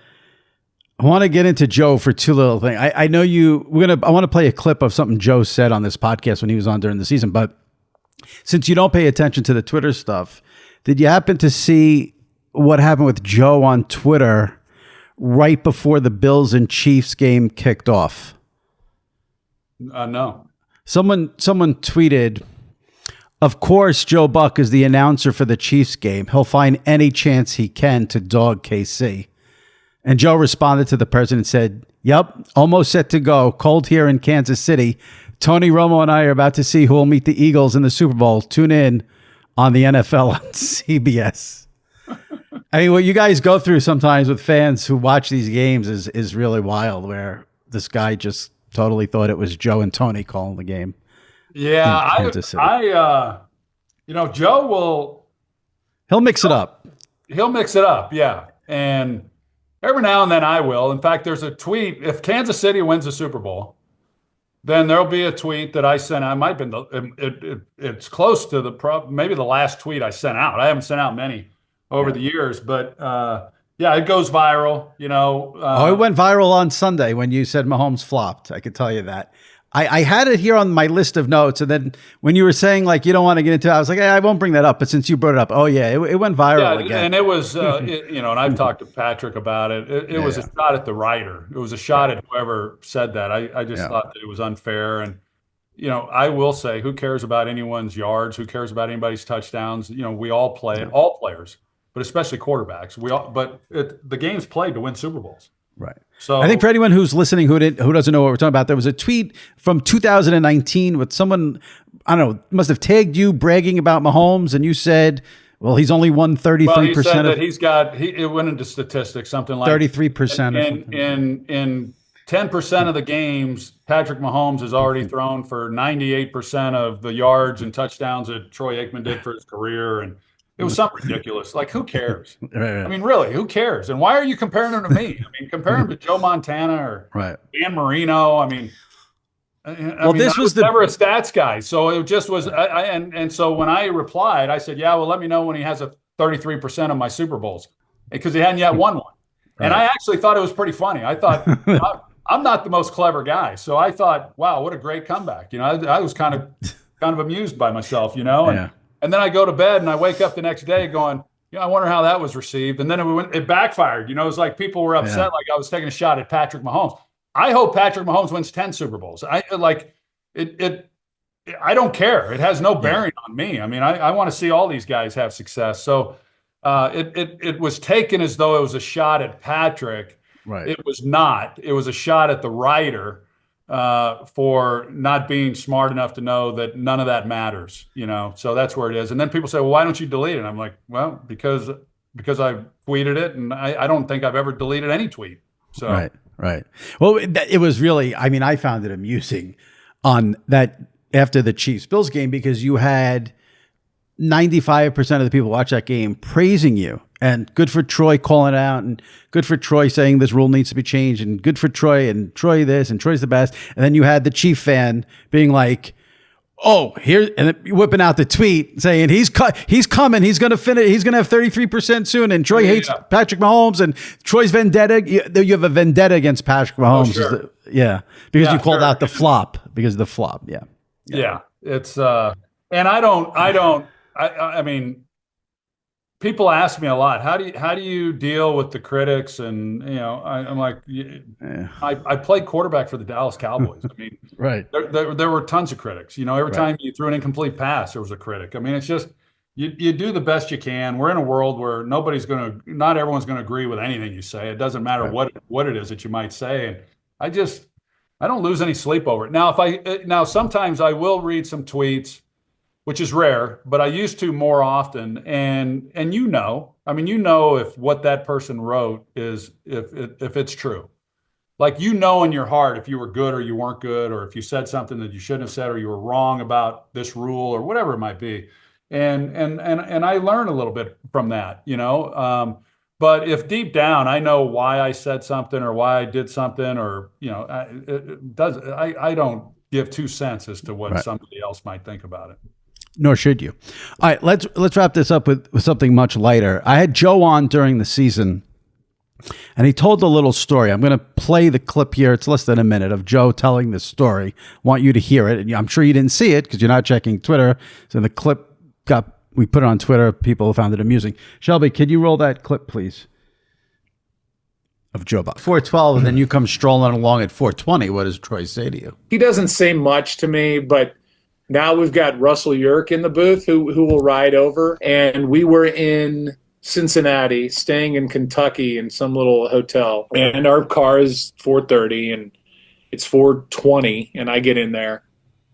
get into Joe for two little things. I know you. I want to play a clip of something Joe said on this podcast when he was on during the season. But since you don't pay attention to the Twitter stuff, did you happen to see what happened with Joe on Twitter right before the Bills and Chiefs game kicked off? No. Someone tweeted, "Of course, Joe Buck is the announcer for the Chiefs game. He'll find any chance he can to dog KC." And Joe responded to the person and said, "Yep, almost set to go. Cold here in Kansas City. Tony Romo and I are about to see who will meet the Eagles in the Super Bowl. Tune in on the NFL on CBS." I mean, what you guys go through sometimes with fans who watch these games is really wild, where this guy just totally thought it was Joe and Tony calling the game. Yeah, Joe he'll mix it up. He'll mix it up, yeah. And every now and then I will. In fact, there's a tweet. If Kansas City wins the Super Bowl, then there'll be a tweet that I sent. I might have been. It's close to maybe the last tweet I sent out. I haven't sent out many over the years, but yeah, it goes viral. It went viral on Sunday when you said Mahomes flopped. I could tell you that. I had it here on my list of notes, and then when you were saying like you don't want to get into it, I was like, I won't bring that up. But since you brought it up, it went viral again. And it was, and I've talked to Patrick about it. It was a shot at the writer. It was a shot at whoever said that. I just thought that it was unfair. And I will say, who cares about anyone's yards? Who cares about anybody's touchdowns? We all play it, all players, but especially quarterbacks. The game's played to win Super Bowls. Right. So I think for anyone who's listening who doesn't know what we're talking about, there was a tweet from 2019 with someone, I don't know, must have tagged you bragging about Mahomes, and you said, well, he's only won 33%. Well, he said that it went into statistics, something like 33%. In 10% of the games, Patrick Mahomes has already thrown for 98% of the yards and touchdowns that Troy Aikman did for his career. And it was something ridiculous. Like, who cares? Right. I mean, really, who cares? And why are you comparing him to me? I mean, compare him to Joe Montana or Dan Marino. I mean, I was never a stats guy. So it just was. And so when I replied, I said, yeah, well, let me know when he has a 33% of my Super Bowls, because he hadn't yet won one. And I actually thought it was pretty funny. I thought, I'm not the most clever guy. So I thought, wow, what a great comeback. I was kind of amused by myself, And then I go to bed and I wake up the next day going, I wonder how that was received. And then it backfired. It was like people were upset, like I was taking a shot at Patrick Mahomes. I hope Patrick Mahomes wins 10 Super Bowls. I don't care. It has no bearing on me. I mean, I want to see all these guys have success. So it was taken as though it was a shot at Patrick. Right. It was not. It was a shot at the writer for not being smart enough to know that none of that matters, so that's where it is. And then people say, well, why don't you delete it? And I'm like, well, because I tweeted it, and I don't think I've ever deleted any tweet. So Right. Well, it was really, I found it amusing on that after the Chiefs-Bills game, because you had 95% of the people watch that game praising you. And good for Troy calling it out, and good for Troy saying this rule needs to be changed, and good for Troy, and Troy this, and Troy's the best. And then you had the Chief fan being like, oh, here, and whipping out the tweet saying he's coming, he's going to finish, he's going to have 33% soon, and Troy hates Patrick Mahomes, and Troy's vendetta. You have a vendetta against Patrick Mahomes. Oh, sure. Because you called out the flop, because of the flop. Yeah. It's and I mean, people ask me a lot, how do you deal with the critics? And I'm like, I played quarterback for the Dallas Cowboys. I mean, there were tons of critics. Every time you threw an incomplete pass, there was a critic. I mean, it's just you do the best you can. We're in a world where not everyone's going to agree with anything you say. It doesn't matter what it is that you might say. And I don't lose any sleep over it. Now, sometimes I will read some tweets which is rare, but I used to more often. And I mean, if what that person wrote is if it's true. Like in your heart if you were good or you weren't good, or if you said something that you shouldn't have said, or you were wrong about this rule or whatever it might be. And I learn a little bit from that, but if deep down I know why I said something or why I did something, or I don't give 2 cents as to what Right. somebody else might think about it. Nor should you. All right, let's wrap this up with something much lighter. I had Joe on during the season, and he told a little story. I'm going to play the clip here. It's less than a minute of Joe telling this story. Want you to hear it. And I'm sure you didn't see it because you're not checking Twitter. So the clip we put it on Twitter. People found it amusing. Shelby, could you roll that clip, please? Of Joe Buck. 4:12, and then you come strolling along at 4:20. What does Troy say to you? He doesn't say much to me, but now we've got Russell Yerk in the booth who will ride over. And we were in Cincinnati, staying in Kentucky in some little hotel. And our car is 4:30 and it's 4:20, and I get in there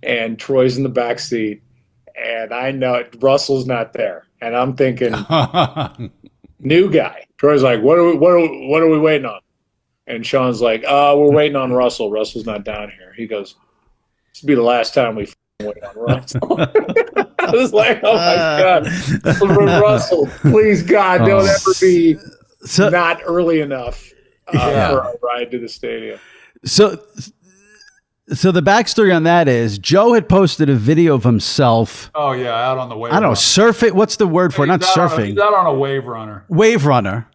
and Troy's in the back seat. And I know Russell's not there. And I'm thinking, new guy. Troy's like, what are we waiting on? And Sean's like, we're waiting on Russell. Russell's not down here. He goes, this will be the last time we wait on Russell. I was like, oh my God. Russell, please God, don't ever be not early enough for our ride to the stadium. So the backstory on that is Joe had posted a video of himself. Oh yeah, out on the wave. I don't know, surfing. What's the word for it? Not surfing. He's out on a wave runner. Wave runner,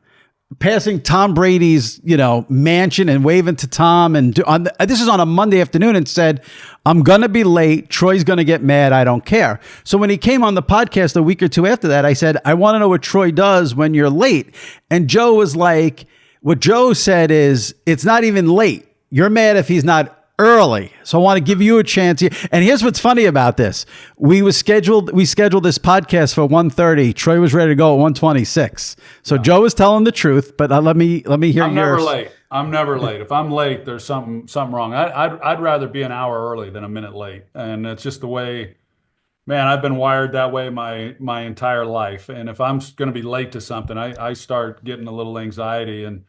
passing Tom Brady's mansion and waving to Tom. And this is on a Monday afternoon, and said, "I'm gonna be late. Troy's gonna get mad. I don't care." So when he came on the podcast a week or two after that, I said, "I want to know what Troy does when you're late." And Joe was like, "What Joe said is it's not even late. You're mad if he's not early. So I want to give you a chance here." And here's what's funny about this. We scheduled this podcast for 1:30. Troy was ready to go at 1:26. So Joe was telling the truth, but let me hear yours. I'm never late. If I'm late, there's something wrong. I'd rather be an hour early than a minute late. And it's just the way, man, I've been wired that way my entire life. And if I'm going to be late to something, I start getting a little anxiety. And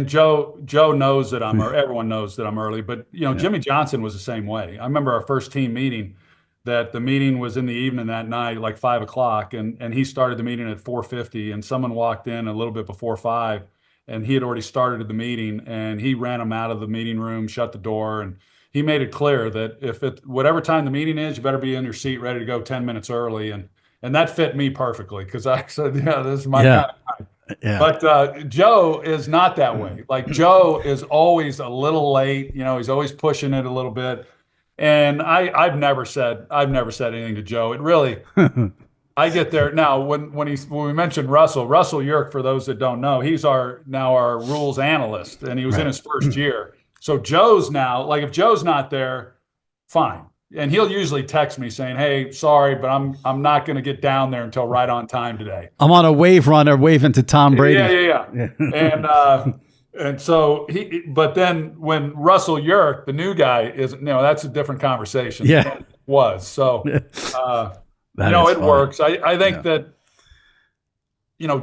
Joe knows that everyone knows that I'm early, but Jimmy Johnson was the same way. I remember our first team meeting, that the meeting was in the evening that night, like 5:00, and he started the meeting at 4:50, and someone walked in a little bit before 5, and he had already started the meeting, and he ran him out of the meeting room, shut the door, and he made it clear that whatever time the meeting is, you better be in your seat ready to go 10 minutes early, and that fit me perfectly, because I said, this is my kind of time. Yeah. But Joe is not that way. Like, Joe is always a little late. He's always pushing it a little bit. And I've never said anything to Joe. It really, I get there now. When we mentioned Russell Yerk, for those that don't know, he's now our rules analyst, and he was in his first year. So Joe's now, like, if Joe's not there, fine. And he'll usually text me saying, "Hey, sorry, but I'm not going to get down there until right on time today. I'm on a wave runner waving to Tom Brady." Yeah. And so but then when Russell Yerk, the new guy, that's a different conversation. Yeah, it was. So it funny. works. I think that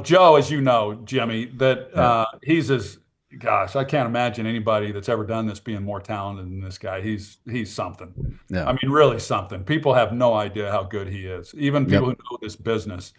Joe, as you know, Jimmy, that he's as, gosh, I can't imagine anybody that's ever done this being more talented than this guy. He's something. Yeah. I mean, really something. People have no idea how good he is, even people who know this business.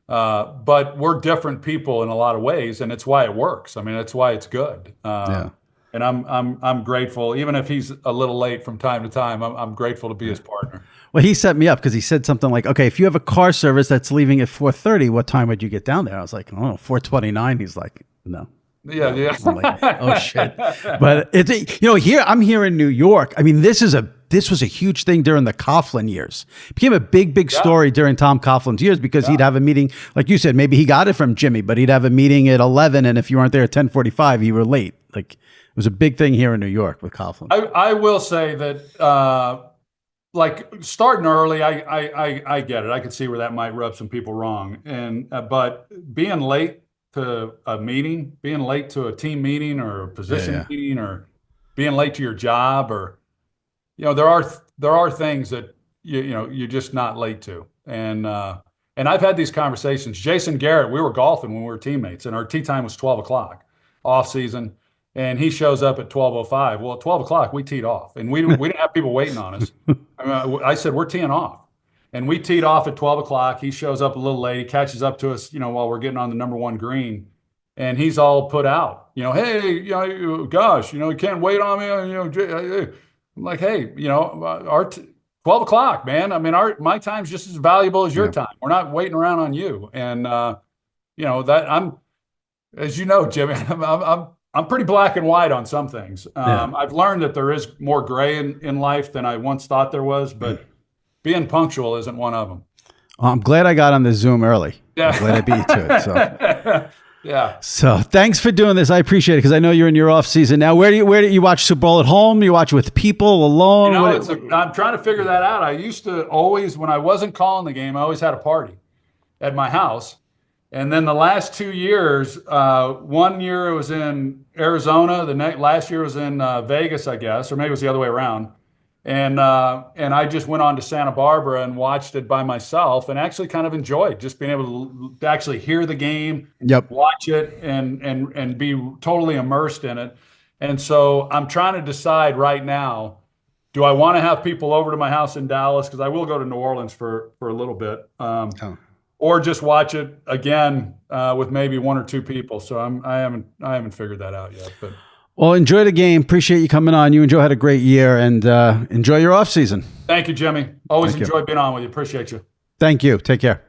But we're different people in a lot of ways, and it's why it works. I mean, that's why it's good. And I'm grateful, even if he's a little late from time to time. I'm grateful to be his partner. Well, he set me up because he said something like, "Okay, if you have a car service that's leaving at 4:30, what time would you get down there?" I was like, "Oh, 4:29." He's like, "No." Yeah. I'm like, oh shit. But it's I'm here in New York. I mean, this was a huge thing during the Coughlin years. It became a big story during Tom Coughlin's years, because he'd have a meeting, like you said, maybe he got it from Jimmy, but he'd have a meeting at 11, and if you weren't there at 10:45, you were late. Like, it was a big thing here in New York with Coughlin. I will say that like, starting early, I get it. I could see where that might rub some people wrong, but being late to a meeting, being late to a team meeting or a position meeting, or being late to your job, or there are things that you're just not late to. And I've had these conversations. Jason Garrett, we were golfing when we were teammates, and our tee time was 12 o'clock off season. And he shows up at 12:05. Well, at 12 o'clock, we teed off, and we didn't have people waiting on us. I said, we're teeing off. And we teed off at 12 o'clock. He shows up a little late. He catches up to us, while we're getting on the number one green. And he's all put out, hey, gosh, you can't wait on me. I'm like, hey, our 12 o'clock, man. I mean, my time's just as valuable as your time. We're not waiting around on you. And, that I'm, as you know, Jimmy, I'm pretty black and white on some things. I've learned that there is more gray in life than I once thought there was, but being punctual isn't one of them. Well, I'm glad I got on the Zoom early. Yeah. I'm glad I beat you to it. So. Yeah. So thanks for doing this. I appreciate it because I know you're in your off season now. Where do you watch Super Bowl at home? You watch with people alone? I'm trying to figure that out. I used to always, when I wasn't calling the game, I always had a party at my house. And then the last 2 years, 1 year it was in Arizona. Last year was in Vegas, I guess, or maybe it was the other way around. And I just went on to Santa Barbara and watched it by myself, and actually kind of enjoyed just being able to actually hear the game, watch it, and be totally immersed in it. And so I'm trying to decide right now, do I want to have people over to my house in Dallas, because I will go to New Orleans for a little bit, or just watch it again with maybe one or two people. So I haven't figured that out yet, but. Well, enjoy the game. Appreciate you coming on. You and Joe had a great year, and enjoy your off season. Thank you, Jimmy. Always enjoy being on with you. Appreciate you. Thank you. Take care.